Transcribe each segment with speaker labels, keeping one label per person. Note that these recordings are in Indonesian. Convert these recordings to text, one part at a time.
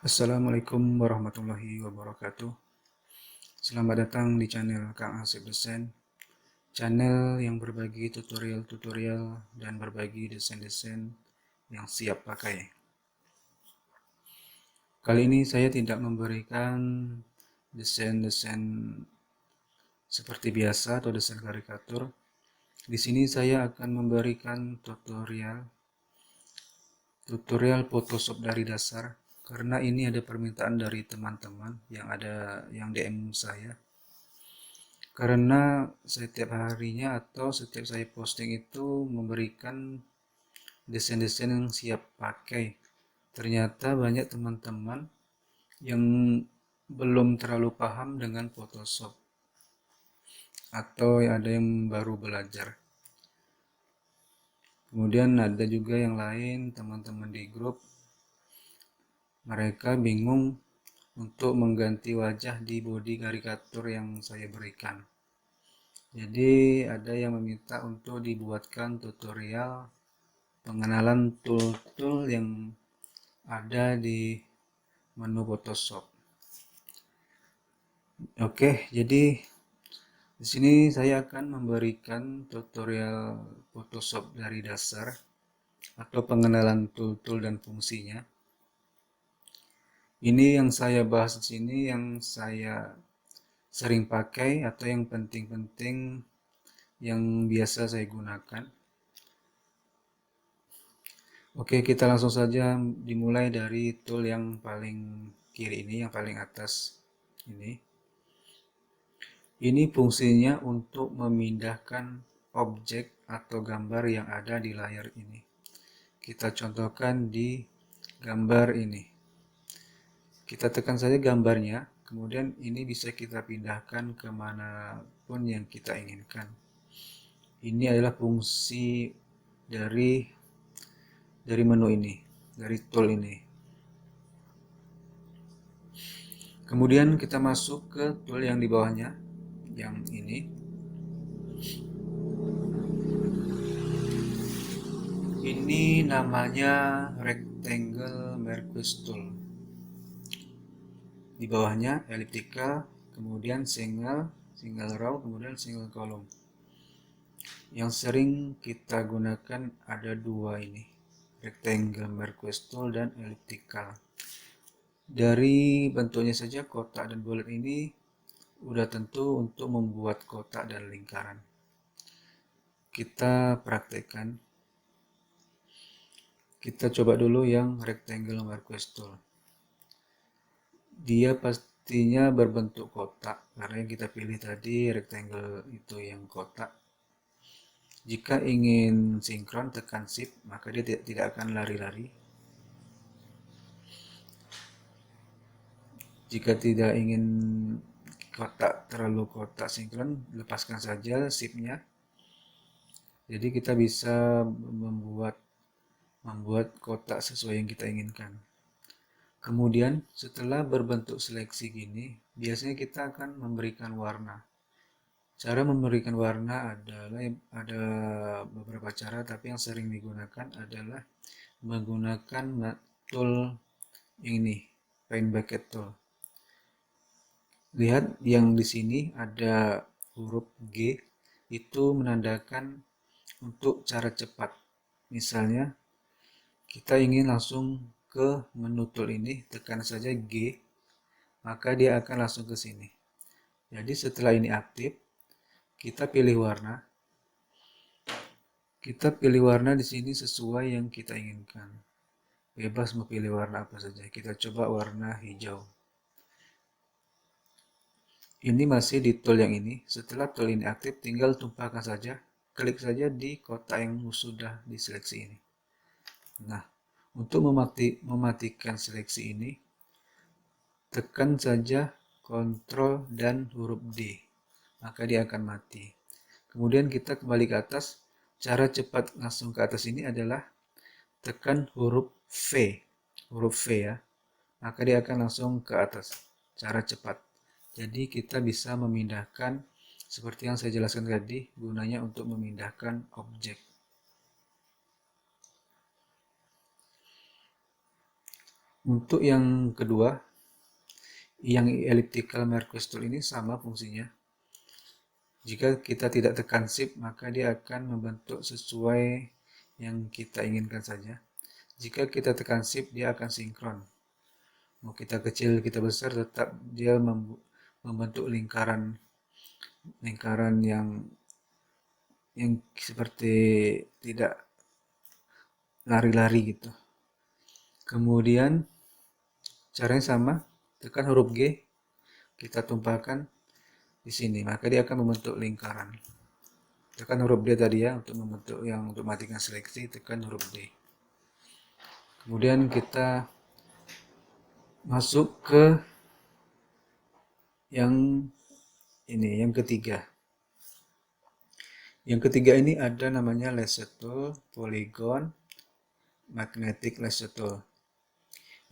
Speaker 1: Assalamualaikum warahmatullahi wabarakatuh. Selamat datang di channel Kang Asep Desain, channel yang berbagi tutorial-tutorial dan berbagi desain-desain yang siap pakai. Kali ini saya tidak memberikan desain-desain seperti biasa atau desain karikatur. Di sini saya akan memberikan tutorial Photoshop dari dasar karena ini ada permintaan dari teman-teman yang DM saya. Karena setiap harinya atau setiap saya posting itu memberikan desain-desain yang siap pakai. Ternyata banyak teman-teman yang belum terlalu paham dengan Photoshop atau ada yang baru belajar. Kemudian ada juga yang lain teman-teman di grup, mereka bingung untuk mengganti wajah di body karikatur yang saya berikan. Jadi ada yang meminta untuk dibuatkan tutorial pengenalan tool-tool yang ada di menu Photoshop. Oke, jadi di sini saya akan memberikan tutorial Photoshop dari dasar atau pengenalan tool-tool dan fungsinya. Ini yang saya bahas di sini yang saya sering pakai atau yang penting-penting yang biasa saya gunakan. Oke, kita langsung saja dimulai dari tool yang paling kiri ini, yang paling atas ini. Ini fungsinya untuk memindahkan objek atau gambar yang ada di layar ini. Kita contohkan di gambar ini. Kita tekan saja gambarnya, kemudian ini bisa kita pindahkan kemanapun yang kita inginkan. Ini adalah fungsi dari menu ini, dari tool ini. Kemudian kita masuk ke tool yang di bawahnya, yang ini. Ini namanya rectangle Merkurs tool. Di bawahnya elliptical, kemudian single row, kemudian single column. Yang sering kita gunakan ada dua ini, rectangle Merkurs tool dan elliptical. Dari bentuknya saja kotak dan bulat ini udah tentu untuk membuat kotak dan lingkaran. Kita praktekkan. Kita coba dulu yang rectangle Merkurs tool. Dia pastinya berbentuk kotak karena yang kita pilih tadi rectangle itu yang kotak. Jika ingin sinkron tekan shift, maka dia tidak akan lari-lari. Jika tidak ingin terlalu kotak sinkron, lepaskan saja shift-nya. Jadi kita bisa membuat kotak sesuai yang kita inginkan. Kemudian setelah berbentuk seleksi gini, biasanya kita akan memberikan warna. Cara memberikan warna ada beberapa cara, tapi yang sering digunakan adalah menggunakan tool ini, paint bucket tool. Lihat yang di sini ada huruf G, itu menandakan untuk cara cepat. Misalnya kita ingin langsung ke menu tool ini, tekan saja G, maka dia akan langsung ke sini. Jadi setelah ini aktif, kita pilih warna. Kita pilih warna di sini sesuai yang kita inginkan. Bebas mau pilih warna apa saja. Kita coba warna hijau. Ini masih di tool yang ini. Setelah tool ini aktif, tinggal tumpahkan saja. Klik saja di kotak yang sudah diseleksi ini. Nah, untuk mematikan seleksi ini, tekan saja Ctrl dan huruf D, maka dia akan mati. Kemudian kita kembali ke atas. Cara cepat langsung ke atas ini adalah tekan huruf V ya, maka dia akan langsung ke atas. Cara cepat. Jadi kita bisa memindahkan seperti yang saya jelaskan tadi, gunanya untuk memindahkan objek. Untuk yang kedua, yang elliptical Marquez tool ini sama fungsinya. Jika kita tidak tekan shift, maka dia akan membentuk sesuai yang kita inginkan saja. Jika kita tekan shift, dia akan sinkron. Mau kita kecil, kita besar, tetap dia membentuk lingkaran yang seperti tidak lari-lari gitu. Kemudian caranya sama, tekan huruf G, kita tumpahkan di sini, maka dia akan membentuk lingkaran. Tekan huruf D tadi ya, untuk membentuk yang untuk matikan seleksi, tekan huruf D. Kemudian kita masuk ke yang ini, yang ketiga. Yang ketiga ini ada namanya laser tool, polygon, magnetic laser tool.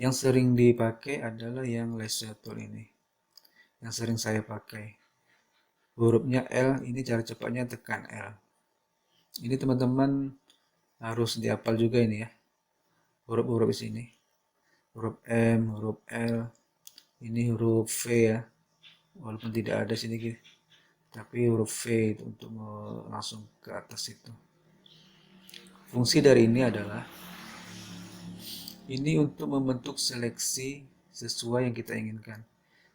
Speaker 1: Yang sering dipakai adalah yang laser tool ini. Yang sering saya pakai. Hurufnya L, ini cara cepatnya tekan L. Ini teman-teman harus dihafal juga ini ya. Huruf-huruf di sini. Huruf M, huruf L, ini huruf V ya. Walaupun tidak ada sini tapi huruf V itu untuk langsung ke atas itu. Fungsi dari ini adalah ini untuk membentuk seleksi sesuai yang kita inginkan.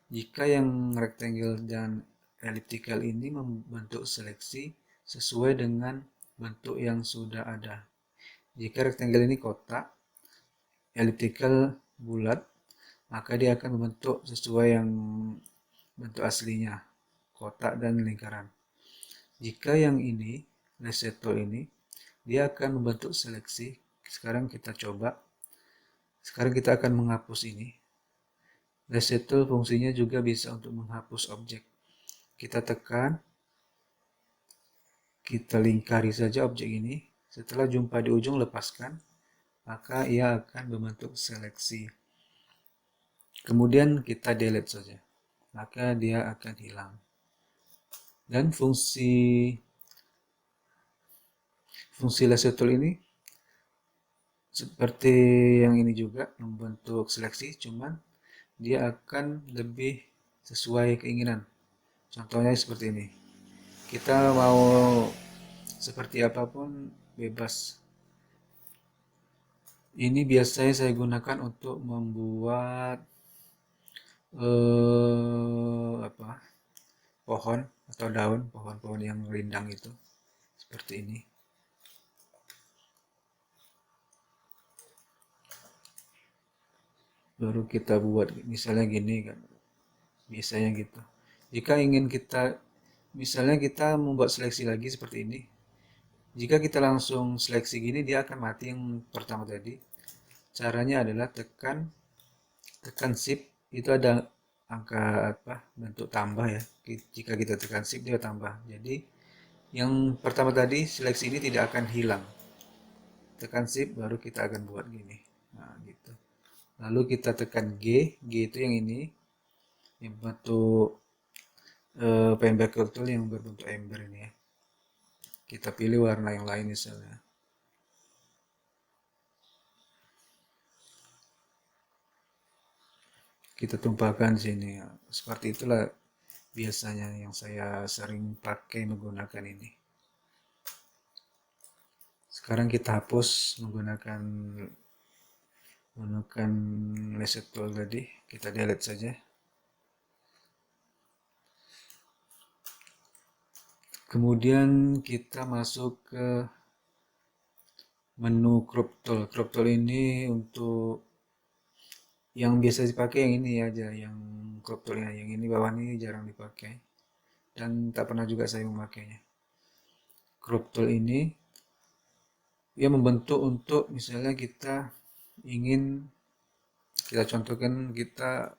Speaker 1: Jika yang rectangle dan elliptical ini membentuk seleksi sesuai dengan bentuk yang sudah ada. Jika rectangle ini kotak, elliptical bulat, maka dia akan membentuk sesuai yang bentuk aslinya, kotak dan lingkaran. Jika yang ini, laser tool ini, dia akan membentuk seleksi. Sekarang kita coba. Sekarang kita akan menghapus ini. Laser tool fungsinya juga bisa untuk menghapus objek. Kita tekan, kita lingkari saja objek ini. Setelah jumpa di ujung, lepaskan, maka ia akan membentuk seleksi. Kemudian kita delete saja, maka dia akan hilang. Dan fungsi laser tool ini seperti yang ini juga membentuk seleksi, cuman dia akan lebih sesuai keinginan. Contohnya seperti ini. Kita mau seperti apapun bebas. Ini biasanya saya gunakan untuk membuat pohon atau daun, pohon-pohon yang rindang itu seperti ini. Baru kita buat misalnya gini kan, biasanya gitu. Jika ingin kita misalnya kita membuat seleksi lagi seperti ini, jika kita langsung seleksi gini, dia akan mati yang pertama tadi. Caranya adalah tekan shift, itu ada angka bentuk tambah ya. Jika kita tekan shift, dia tambah. Jadi yang pertama tadi seleksi ini tidak akan hilang. Tekan shift baru kita akan buat gini. Nah, gitu. Lalu kita tekan G itu yang ini, yang bentuk pembekel tool yang berbentuk ember ini ya. Kita pilih warna yang lain misalnya. Kita tumpahkan sini. Seperti itulah biasanya yang saya sering pakai menggunakan ini. Sekarang kita hapus menggunakan laser tool tadi. Kita delete saja. Kemudian kita masuk ke menu crop tool. Crop tool ini untuk yang biasa dipakai yang ini aja, yang crop toolnya. Yang ini bawah ini jarang dipakai dan tak pernah juga saya memakainya. Crop tool ini ia membentuk untuk misalnya kita ingin, kita contohkan kita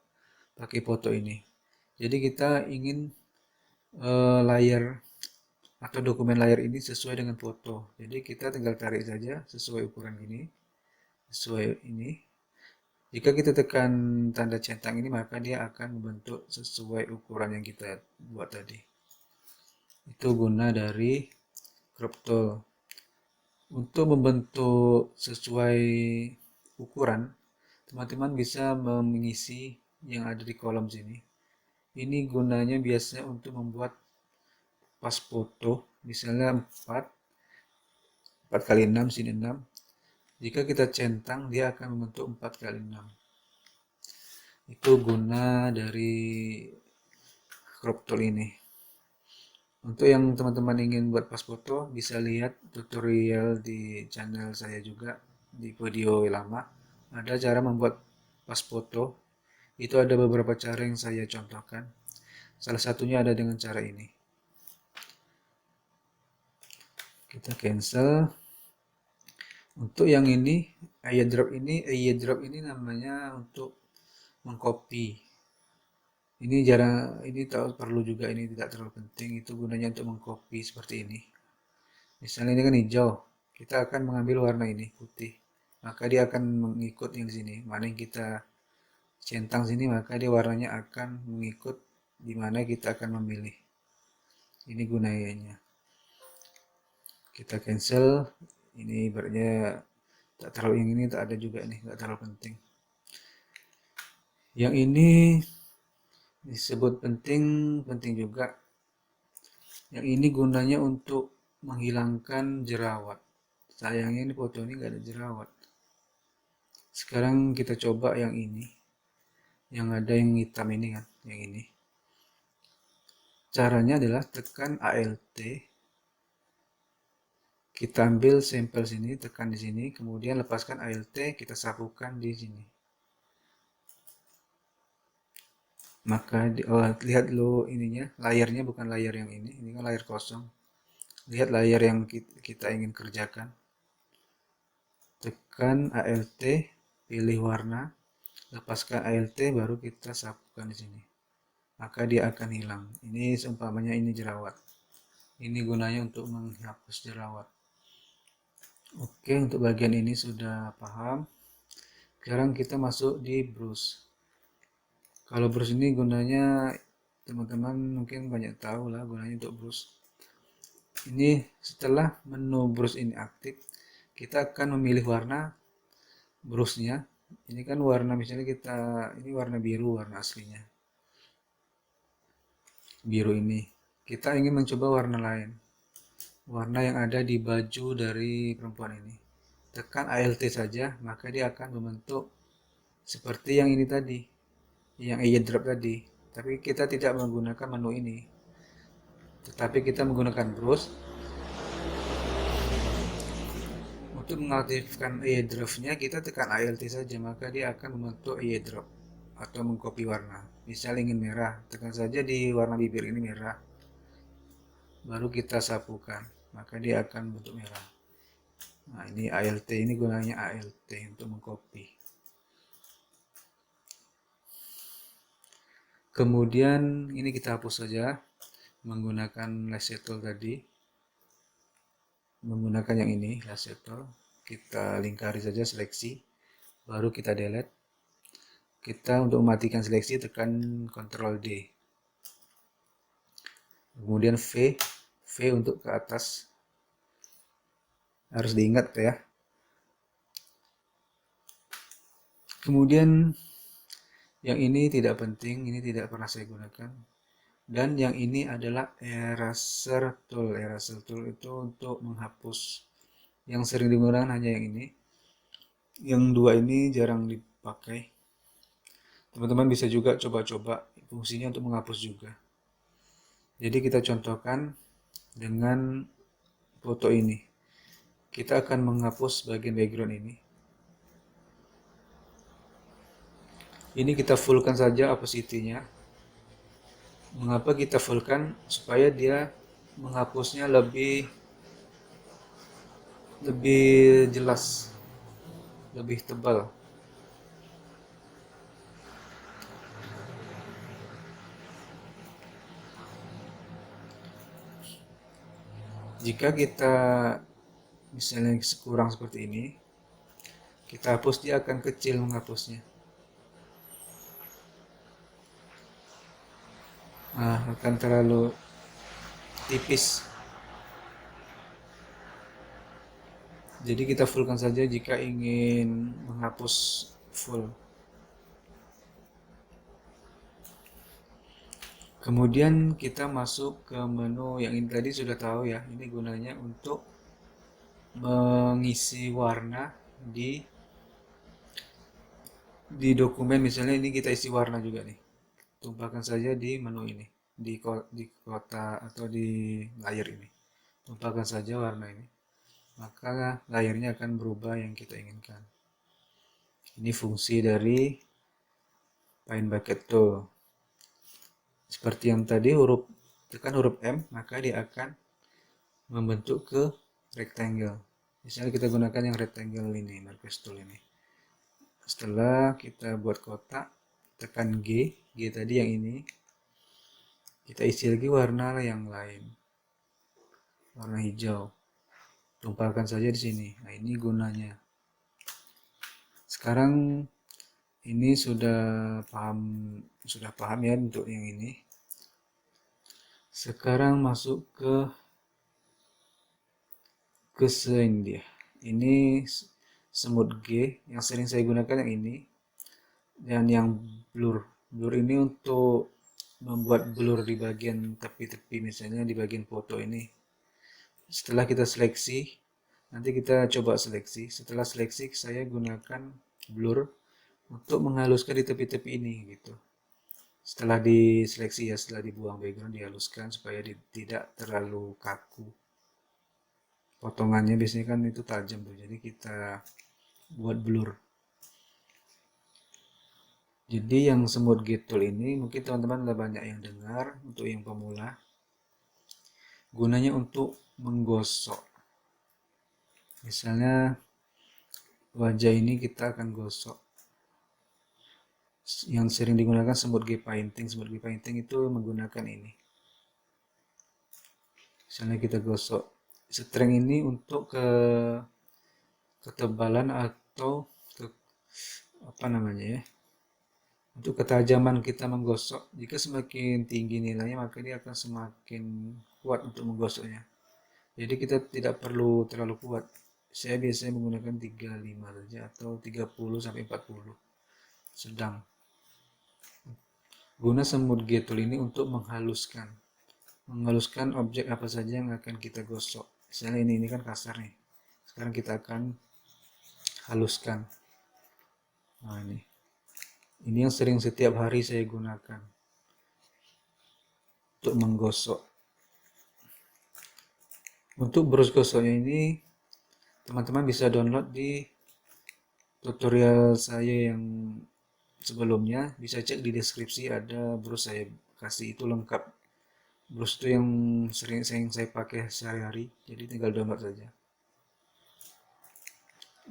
Speaker 1: pakai foto ini. Jadi kita ingin layar atau dokumen layar ini sesuai dengan foto. Jadi kita tinggal tarik saja sesuai ukuran ini, sesuai ini. Jika kita tekan tanda centang ini, maka dia akan membentuk sesuai ukuran yang kita buat tadi. Itu guna dari crop tool. Untuk membentuk sesuai ukuran, teman-teman bisa mengisi yang ada di kolom sini. Ini gunanya biasanya untuk membuat pas foto, misalnya 4 kali 6 sini 6. Jika kita centang, dia akan membentuk 4 kali 6. Itu guna dari crop tool ini. Untuk yang teman-teman ingin buat pas foto, bisa lihat tutorial di channel saya juga, di video lama. Ada cara membuat pas foto. Itu ada beberapa cara yang saya contohkan. Salah satunya ada dengan cara ini. Kita cancel. Untuk yang ini, airdrop ini namanya untuk mengcopy. Ini perlu juga, ini tidak terlalu penting. Itu gunanya untuk mengcopy seperti ini. Misalnya ini kan hijau, kita akan mengambil warna ini putih, maka dia akan mengikut yang sini. Mana yang kita centang sini, maka dia warnanya akan mengikut di mana kita akan memilih. Ini gunanya. Kita cancel. Ini ibaratnya tak terlalu, yang ini tak ada juga nih, tak terlalu penting. Yang ini disebut penting juga. Yang ini gunanya untuk menghilangkan jerawat. Sayangnya ini foto ini nggak ada jerawat. Sekarang kita coba yang ini, yang ada yang hitam ini kan, yang ini. Caranya adalah tekan ALT. Kita ambil sampel sini, tekan di sini, kemudian lepaskan ALT, kita sapukan di sini. Maka lihat lo ininya, layarnya bukan layar yang ini kan layar kosong. Lihat layar yang kita ingin kerjakan. Tekan ALT, pilih warna, lepaskan ALT, baru kita sapukan di sini. Maka dia akan hilang. Ini seumpamanya ini jerawat. Ini gunanya untuk menghapus jerawat. Oke, untuk bagian ini sudah paham. Sekarang kita masuk di brush. Kalau brush ini gunanya, teman-teman mungkin banyak tahu lah gunanya untuk brush. Ini setelah menu brush ini aktif, kita akan memilih warna brushnya. Ini kan warna, misalnya ini warna biru, warna aslinya. Biru ini. Kita ingin mencoba warna lain. Warna yang ada di baju dari perempuan ini. Tekan ALT saja, maka dia akan membentuk seperti yang ini tadi, yang airdrop tadi. Tapi kita tidak menggunakan menu ini, tetapi kita menggunakan brush. Untuk mengaktifkan airdropnya, kita tekan ALT saja, maka dia akan membentuk airdrop atau mengcopy warna. Misal ingin merah, tekan saja di warna bibir ini merah, baru kita sapukan, maka dia akan bentuk merah. Nah, ini ALT, ini gunanya ALT untuk mengcopy. Kemudian ini kita hapus saja menggunakan lasso tool tadi. Menggunakan yang ini, lasso tool, kita lingkari saja seleksi, baru kita delete. Kita untuk mematikan seleksi tekan Ctrl D. Kemudian V untuk ke atas. Harus diingat ya. Kemudian yang ini tidak penting, ini tidak pernah saya gunakan. Dan yang ini adalah eraser tool. Eraser tool itu untuk menghapus. Yang sering digunakan hanya yang ini. Yang dua ini jarang dipakai. Teman-teman bisa juga coba-coba, fungsinya untuk menghapus juga. Jadi kita contohkan dengan foto ini. Kita akan menghapus bagian background ini. Ini kita fullkan saja opacity-nya. Mengapa kita fullkan? Supaya dia menghapusnya lebih jelas, lebih tebal. Jika kita misalnya kurang seperti ini, kita hapus, dia akan kecil menghapusnya. Nah, akan terlalu tipis. Jadi kita fullkan saja jika ingin menghapus full. Kemudian kita masuk ke menu yang ini tadi sudah tahu ya, ini gunanya untuk mengisi warna di dokumen. Misalnya ini kita isi warna juga nih, tumpahkan saja di menu ini, di kotak atau di layar ini, tumpahkan saja warna ini, maka layarnya akan berubah yang kita inginkan. Ini fungsi dari Paint Bucket Tool. Seperti yang tadi, tekan huruf M, maka dia akan membentuk ke rectangle. Misalnya kita gunakan yang rectangle ini, Marquez Tool ini. Setelah kita buat kotak, tekan G tadi yang ini, kita isi lagi warna yang lain, warna hijau, tumpahkan saja di sini. Nah, ini gunanya. Sekarang ini sudah paham ya untuk yang ini. Sekarang masuk ke ini dia. Ini semut G yang sering saya gunakan yang ini, dan yang blur. Blur ini untuk membuat blur di bagian tepi-tepi, misalnya di bagian foto ini. Setelah kita seleksi, nanti kita coba seleksi. Setelah seleksi, saya gunakan blur untuk menghaluskan di tepi-tepi ini gitu. Setelah diseleksi ya, setelah dibuang background, dihaluskan supaya tidak terlalu kaku. Potongannya biasanya kan itu tajam tuh, jadi kita buat blur. Jadi yang semut Git Tool ini mungkin teman-teman udah banyak yang dengar. Untuk yang pemula, gunanya untuk menggosok. Misalnya wajah ini kita akan gosok. Yang sering digunakan semut G Painting. Semut G Painting itu menggunakan ini. Misalnya kita gosok. Strength ini untuk ketebalan atau apa namanya ya, untuk ketajaman kita menggosok. Jika semakin tinggi nilainya, maka dia akan semakin kuat untuk menggosoknya. Jadi kita tidak perlu terlalu kuat. Saya biasanya menggunakan 35 saja atau 30 sampai 40. Sedang. Guna semut G Tool ini untuk menghaluskan objek apa saja yang akan kita gosok. Misalnya ini kan kasar nih. Sekarang kita akan haluskan. Nah, ini yang sering setiap hari saya gunakan untuk menggosok. Untuk brush gosoknya ini teman-teman bisa download di tutorial saya yang sebelumnya. Bisa cek di deskripsi, ada brush saya kasih, itu lengkap. Brush itu yang sering saya pakai sehari-hari, jadi tinggal download saja.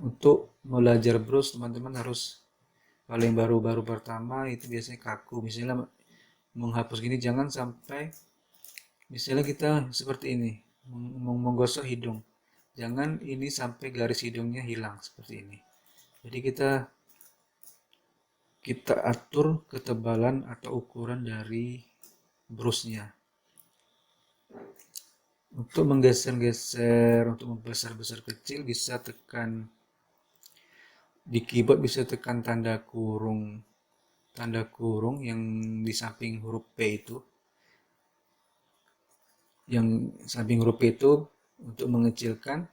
Speaker 1: Untuk belajar brush, teman-teman harus, kalau yang baru-baru pertama itu biasanya kaku. Misalnya menghapus gini, jangan sampai, misalnya kita seperti ini menggosok hidung, jangan ini sampai garis hidungnya hilang seperti ini. Jadi kita atur ketebalan atau ukuran dari brushnya. Untuk menggeser-geser, untuk membesar-besar kecil, bisa tekan di keyboard, bisa tekan tanda kurung yang di samping huruf P itu. Yang samping huruf P itu untuk mengecilkan,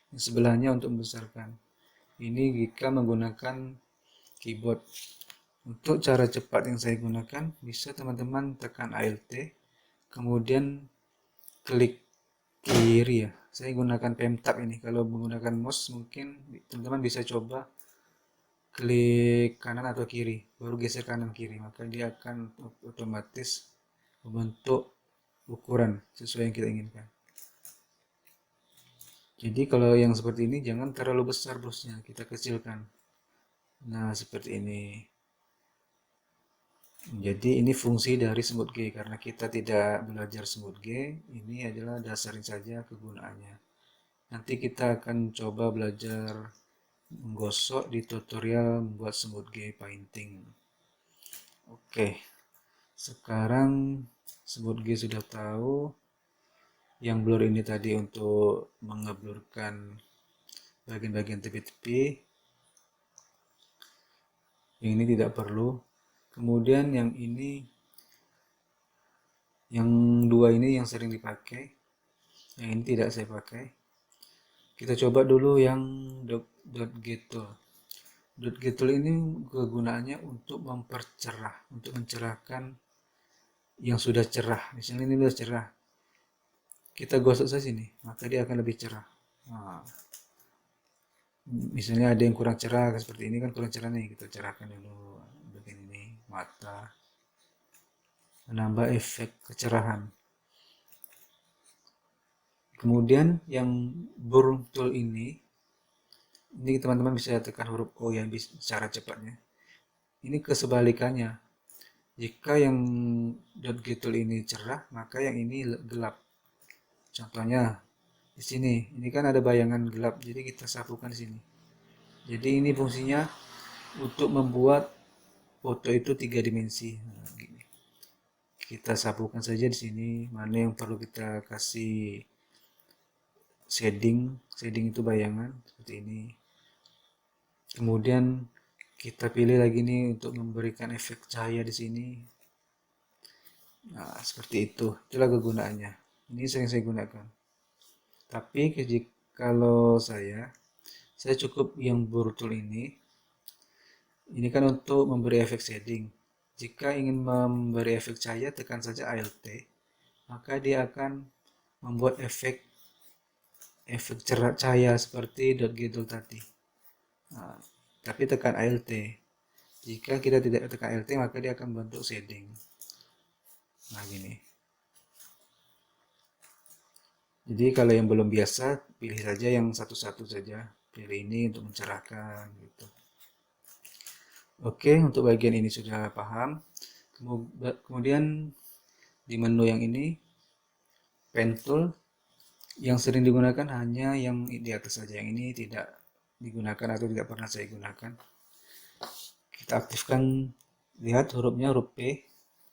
Speaker 1: yang sebelahnya untuk membesarkan. Ini jika menggunakan keyboard. Untuk cara cepat yang saya gunakan, bisa teman-teman tekan Alt, kemudian klik kiri ya. Saya gunakan Pemtab ini. Kalau menggunakan mouse mungkin teman-teman bisa coba klik kanan atau kiri, baru geser kanan kiri, maka dia akan otomatis membentuk ukuran sesuai yang kita inginkan. Jadi kalau yang seperti ini jangan terlalu besar brushnya, kita kecilkan. Nah, seperti ini. Jadi ini fungsi dari semut G. Karena kita tidak belajar semut G, ini adalah dasarin saja kegunaannya. Nanti kita akan coba belajar menggosok di tutorial membuat semut G Painting. Oke, sekarang semut G sudah tahu. Yang blur ini tadi untuk mengeblurkan bagian-bagian tepi-tepi. yang ini tidak perlu. Kemudian yang ini, yang dua ini yang sering dipakai, yang ini tidak saya pakai. Kita coba dulu yang dot get tool. Dot get tool ini kegunaannya untuk mempercerah, untuk mencerahkan yang sudah cerah. Misalnya ini sudah cerah, kita gosok saja sini, maka dia akan lebih cerah. Nah, misalnya ada yang kurang cerah seperti ini kan kurang cerah nih, kita cerahkan dulu bagian ini mata, menambah efek kecerahan. Kemudian yang burn tool ini teman-teman bisa tekan huruf O yang cara cepatnya. Ini kesebalikannya. Jika yang dot get tool ini cerah, maka yang ini gelap. Contohnya di sini, ini kan ada bayangan gelap, jadi kita sapukan di sini. Jadi ini fungsinya untuk membuat foto itu 3 dimensi. Nah, gini. Kita sapukan saja di sini mana yang perlu kita kasih shading. Shading itu bayangan seperti ini. Kemudian kita pilih lagi nih untuk memberikan efek cahaya di sini. Nah, seperti itu. Itulah kegunaannya. Ini sering saya gunakan. Tapi kalau saya cukup yang blur tool ini. Ini kan untuk memberi efek shading. Jika ingin memberi efek cahaya, tekan saja Alt, maka dia akan membuat efek cerah cahaya seperti dot get tool tadi. Nah, tapi tekan Alt. Jika kita tidak tekan Alt, maka dia akan membentuk shading. Nah, gini. Jadi kalau yang belum biasa, pilih saja yang satu-satu saja. Pilih ini untuk mencerahkan gitu. Oke, untuk bagian ini sudah paham. Kemudian di menu yang ini, pen tool yang sering digunakan hanya yang di atas saja. Yang ini tidak digunakan atau tidak pernah saya gunakan. Kita aktifkan, lihat hurufnya huruf P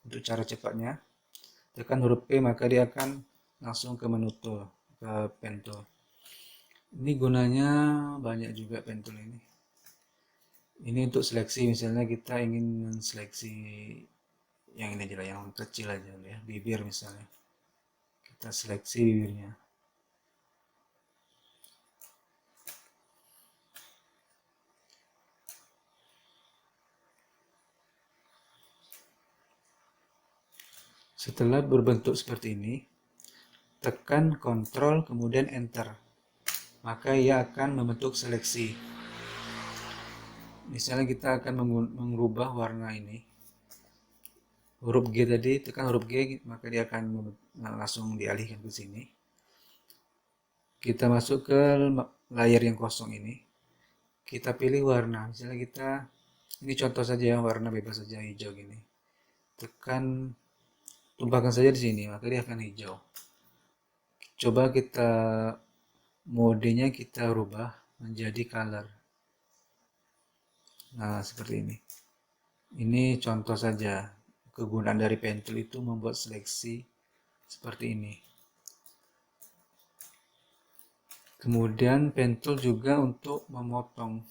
Speaker 1: untuk cara cepatnya. Tekan huruf P maka dia akan langsung ke menu tool, ke pen tool. Ini gunanya banyak juga pen tool ini. Ini untuk seleksi, misalnya kita ingin seleksi yang ini aja lah, yang kecil aja ya, bibir misalnya. Kita seleksi bibirnya. Setelah berbentuk seperti ini, tekan Ctrl kemudian Enter. Maka ia akan membentuk seleksi. Misalnya kita akan mengubah warna ini. Huruf G tadi, tekan huruf G, maka dia akan langsung dialihkan ke sini. Kita masuk ke layar yang kosong ini. Kita pilih warna. Misalnya ini contoh saja ya, warna bebas saja hijau gini. Tekan, tumpahkan saja di sini, maka dia akan hijau. Coba modenya kita rubah menjadi color. Nah, seperti ini. Ini contoh saja. Kegunaan dari pen tool itu membuat seleksi seperti ini. Kemudian pen tool juga untuk memotong.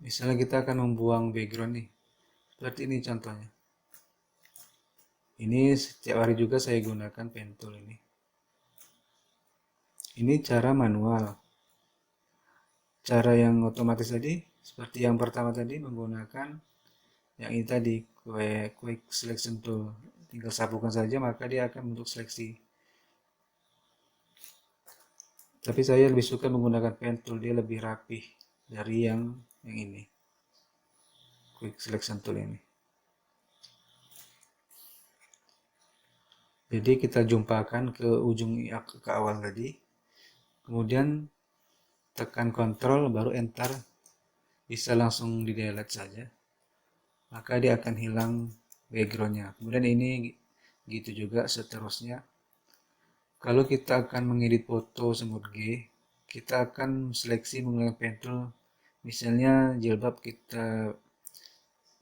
Speaker 1: Misalnya kita akan membuang background nih. Seperti ini contohnya. Ini setiap hari juga saya gunakan pen tool ini. Ini cara manual. Cara yang otomatis tadi, seperti yang pertama tadi menggunakan yang ini tadi, quick selection tool. Tinggal sapukan saja maka dia akan bentuk seleksi. Tapi saya lebih suka menggunakan pen tool, dia lebih rapih dari yang ini. Quick selection tool ini. Jadi kita jumpakan ke ujung ke awal tadi. Kemudian tekan Ctrl baru Enter. Bisa langsung di delete saja. Maka dia akan hilang backgroundnya. Kemudian ini gitu juga seterusnya. Kalau kita akan mengedit foto semut G, kita akan seleksi menggunakan pen tool. Misalnya jilbab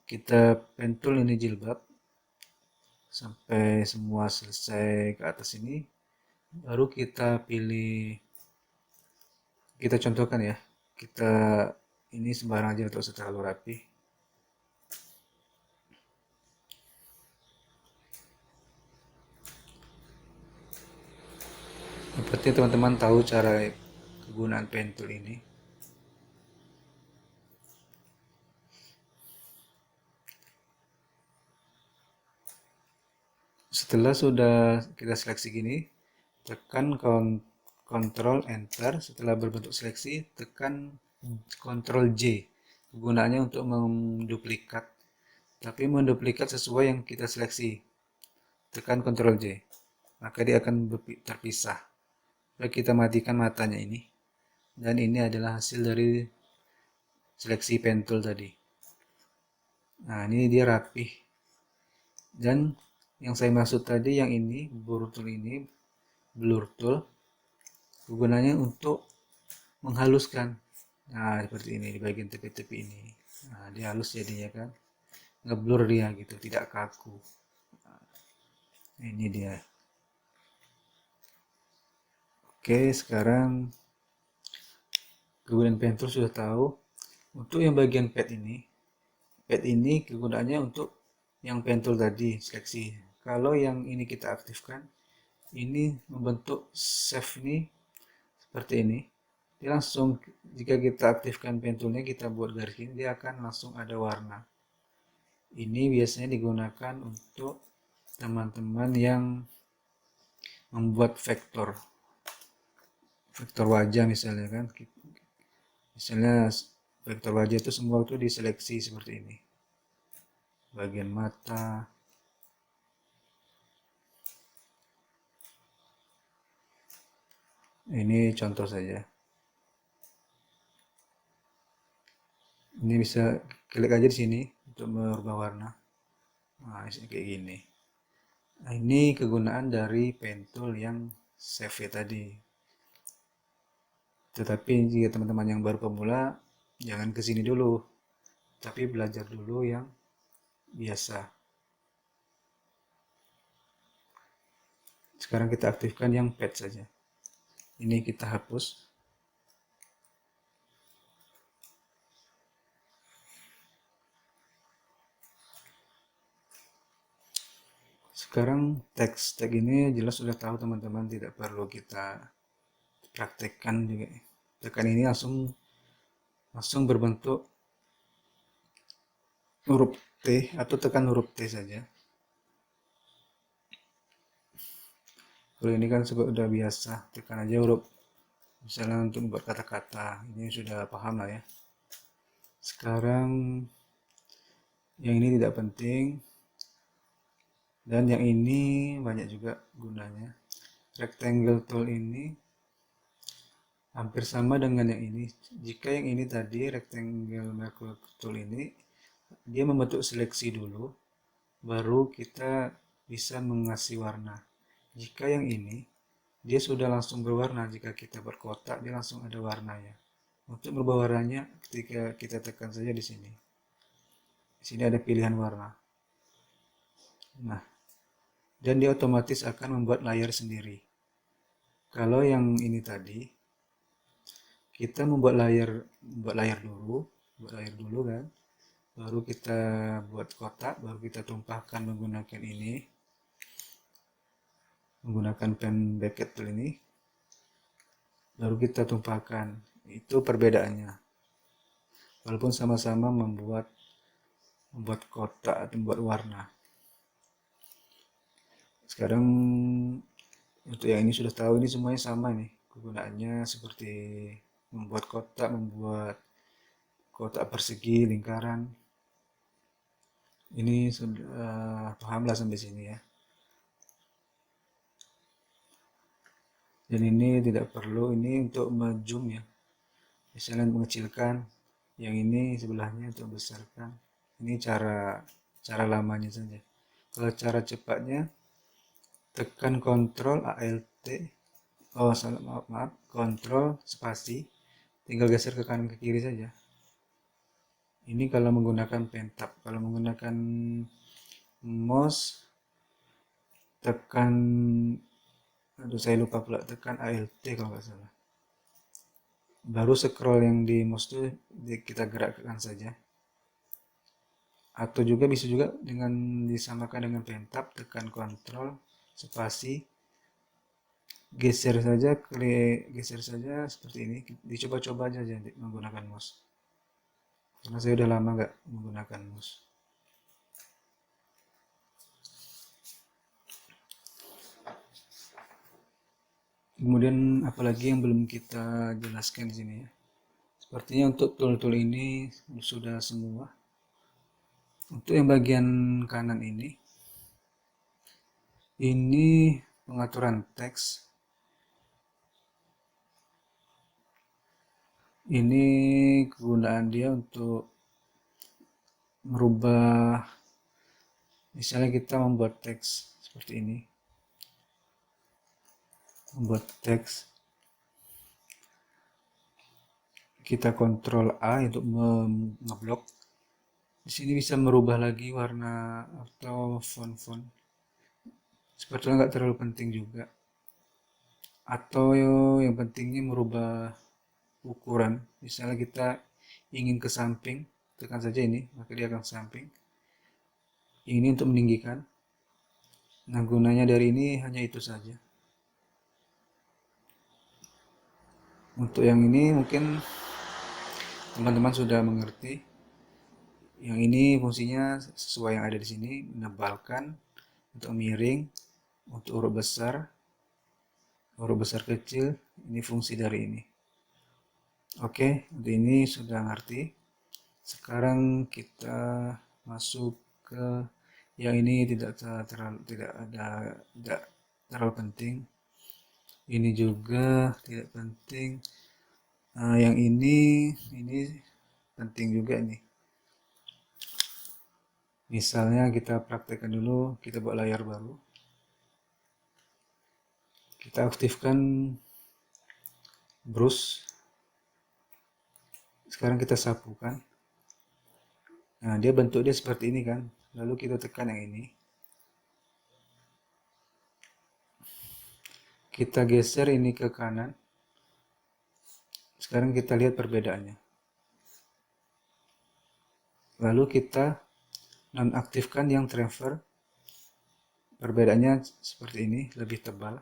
Speaker 1: kita pen tool ini jilbab sampai semua selesai ke atas ini, baru kita pilih, kita contohkan ya, kita ini sembarang aja untuk terlalu rapi. Seperti teman-teman tahu cara kegunaan pen tool ini. Setelah sudah kita seleksi gini, tekan Ctrl Enter. Setelah berbentuk seleksi, tekan Ctrl J. Kegunaannya untuk menduplikat, tapi menduplikat sesuai yang kita seleksi. Tekan Ctrl J, maka dia akan terpisah. Lalu kita matikan matanya ini, dan ini adalah hasil dari seleksi pen tool tadi. Nah, ini dia rapih. Dan yang saya maksud tadi, yang ini blur tool, gunanya untuk menghaluskan. Nah, seperti ini di bagian tepi-tepi ini. Nah, dia halus jadinya kan, ngeblur dia gitu, tidak kaku. Nah, ini dia. Oke, sekarang kegunaan pen tool sudah tahu. Untuk yang bagian pad ini kegunaannya untuk yang pen tool tadi seleksi. Kalau yang ini kita aktifkan, ini membentuk save ini seperti ini. Dia langsung, jika kita aktifkan pen toolnya, kita buat garis ini, dia akan langsung ada warna. Ini biasanya digunakan untuk teman-teman yang membuat vektor wajah misalnya kan. Misalnya vektor wajah itu semua itu diseleksi seperti ini. Bagian mata, ini contoh saja. Ini bisa klik aja di sini untuk merubah warna. Nah, kayak gini. Nah, ini kegunaan dari pen tool yang save tadi. Tetapi jika teman-teman yang baru pemula, jangan ke sini dulu, tapi belajar dulu yang biasa. Sekarang kita aktifkan yang pad saja. Ini kita hapus. Sekarang teks ini jelas sudah tahu teman-teman, tidak perlu kita praktekkan juga. Tekan ini langsung berbentuk huruf T, atau tekan huruf T saja. Kalau ini kan sudah biasa, tekan aja huruf, misalnya untuk membuat kata-kata. Ini sudah paham lah ya. Sekarang yang ini tidak penting, dan yang ini banyak juga gunanya. Rectangle tool ini hampir sama dengan yang ini. Jika yang ini tadi rectangle mercury tool ini, dia membentuk seleksi dulu, baru kita bisa mengasih warna. Jika yang ini, dia sudah langsung berwarna. Jika kita berkotak, dia langsung ada warnanya. Untuk merubah warnanya, ketika kita tekan saja di sini. Di sini ada pilihan warna. Nah, dan dia otomatis akan membuat layar sendiri. Kalau yang ini tadi, kita membuat layar dulu kan, baru kita buat kotak, baru kita tumpahkan menggunakan pen bracket tool ini, baru kita tumpahkan. Itu perbedaannya, walaupun sama-sama membuat kotak atau membuat warna. Sekarang untuk yang ini sudah tahu, ini semuanya sama nih kegunaannya, seperti membuat kotak persegi, lingkaran. Ini sudah pahamlah sampai sini ya. Dan ini tidak perlu, ini untuk zoom ya, misalnya mengecilkan. Yang ini sebelahnya untuk membesarkan. Ini cara lamanya saja. Kalau cara cepatnya, tekan Ctrl Alt, maaf, Ctrl spasi, tinggal geser ke kanan ke kiri saja. Ini kalau menggunakan pen tab. Kalau menggunakan mouse, tekan, saya lupa pula, tekan Alt kalau nggak salah. Baru scroll yang di mouse itu kita gerakkan saja. Atau juga bisa juga dengan disamakan dengan pen tab, tekan Ctrl spasi, geser saja seperti ini. Dicoba-coba aja menggunakan mouse. Karena saya udah lama nggak menggunakan mouse. Kemudian apalagi yang belum kita jelaskan di sini ya. Sepertinya untuk tool-tool ini sudah semua. Untuk yang bagian kanan ini pengaturan teks. Ini kegunaan dia untuk merubah, misalnya kita membuat teks seperti ini. Membuat teks, kita kontrol A untuk ngeblok. Di sini bisa merubah lagi warna atau font-font. Sebetulnya nggak terlalu penting juga. Atau yang pentingnya merubah ukuran. Misalnya kita ingin ke samping, tekan saja ini, maka dia akan ke samping. Ini untuk meninggikan. Nah, gunanya dari ini hanya itu saja. Untuk yang ini mungkin teman-teman sudah mengerti. Yang ini fungsinya sesuai yang ada di sini, menebalkan, untuk miring, untuk huruf besar kecil, ini fungsi dari ini. Oke, untuk ini sudah ngerti. Sekarang kita masuk ke yang ini tidak terlalu penting. Ini juga tidak penting. Yang ini penting juga nih. Misalnya kita praktekkan dulu, kita buat layar baru. Kita aktifkan brush. Sekarang kita sapukan. Nah, dia bentuk dia seperti ini kan. Lalu kita tekan yang ini. Kita geser ini ke kanan. Sekarang kita lihat perbedaannya. Lalu kita nonaktifkan yang transfer. Perbedaannya seperti ini, lebih tebal.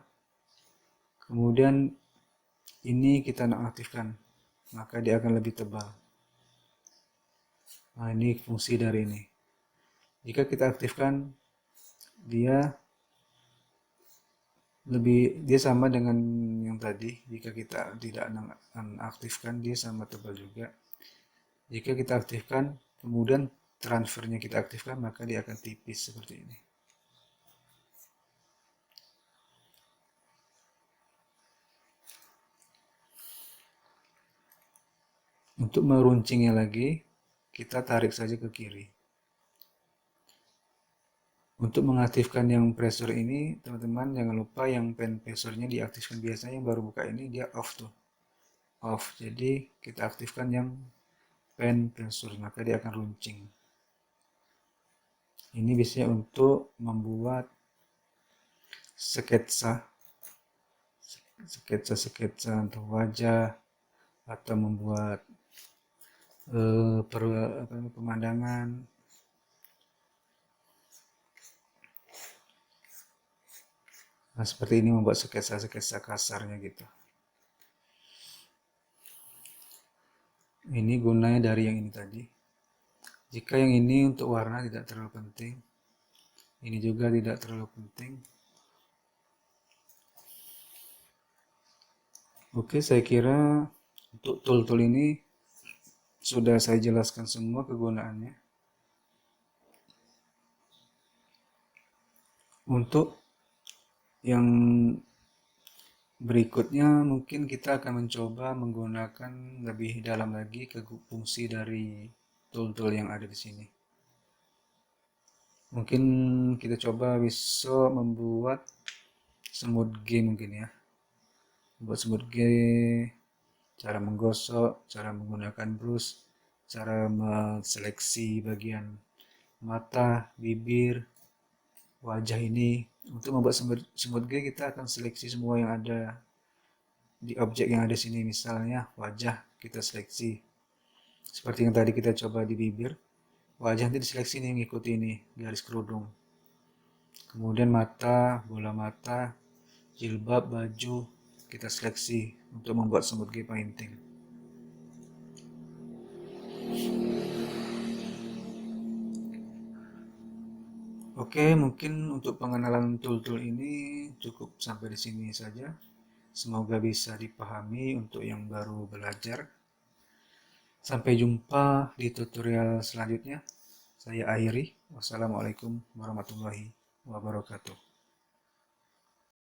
Speaker 1: Kemudian ini kita nonaktifkan, maka dia akan lebih tebal. Nah, ini fungsi dari ini. Jika kita aktifkan, dia sama dengan yang tadi. Jika kita tidak nonaktifkan, dia sama tebal juga. Jika kita aktifkan, kemudian transfernya kita aktifkan, maka dia akan tipis seperti ini. Untuk meruncingnya lagi, kita tarik saja ke kiri. Untuk mengaktifkan yang pressure ini, teman-teman jangan lupa yang pen pressure-nya diaktifkan. Biasanya yang baru buka ini dia off tuh. Off. Jadi kita aktifkan yang pen pressure, maka dia akan runcing. Ini biasanya untuk membuat sketsa untuk wajah, atau membuat pemandangan. Nah, seperti ini, membuat sketsa kasarnya gitu. Ini gunanya dari yang ini tadi. Jika yang ini untuk warna tidak terlalu penting, ini juga tidak terlalu penting. Oke, saya kira untuk tool-tool ini sudah saya jelaskan semua kegunaannya. Untuk yang berikutnya mungkin kita akan mencoba menggunakan lebih dalam lagi ke fungsi dari tool-tool yang ada di sini. Mungkin kita coba bisa membuat smooth G mungkin ya. Buat smooth G, cara menggosok, cara menggunakan brush, cara menseleksi bagian mata, bibir, wajah ini. Untuk membuat smooth G, kita akan seleksi semua yang ada di objek yang ada sini. Misalnya wajah, kita seleksi seperti yang tadi kita coba di bibir. Wajah nanti diseleksi nih, mengikuti ini garis kerudung. Kemudian mata, bola mata, jilbab, baju, kita seleksi untuk membuat semut G painting. Oke, mungkin untuk pengenalan tool-tool ini cukup sampai di sini saja. Semoga bisa dipahami untuk yang baru belajar. Sampai jumpa di tutorial selanjutnya. Saya akhiri. Wassalamualaikum warahmatullahi wabarakatuh.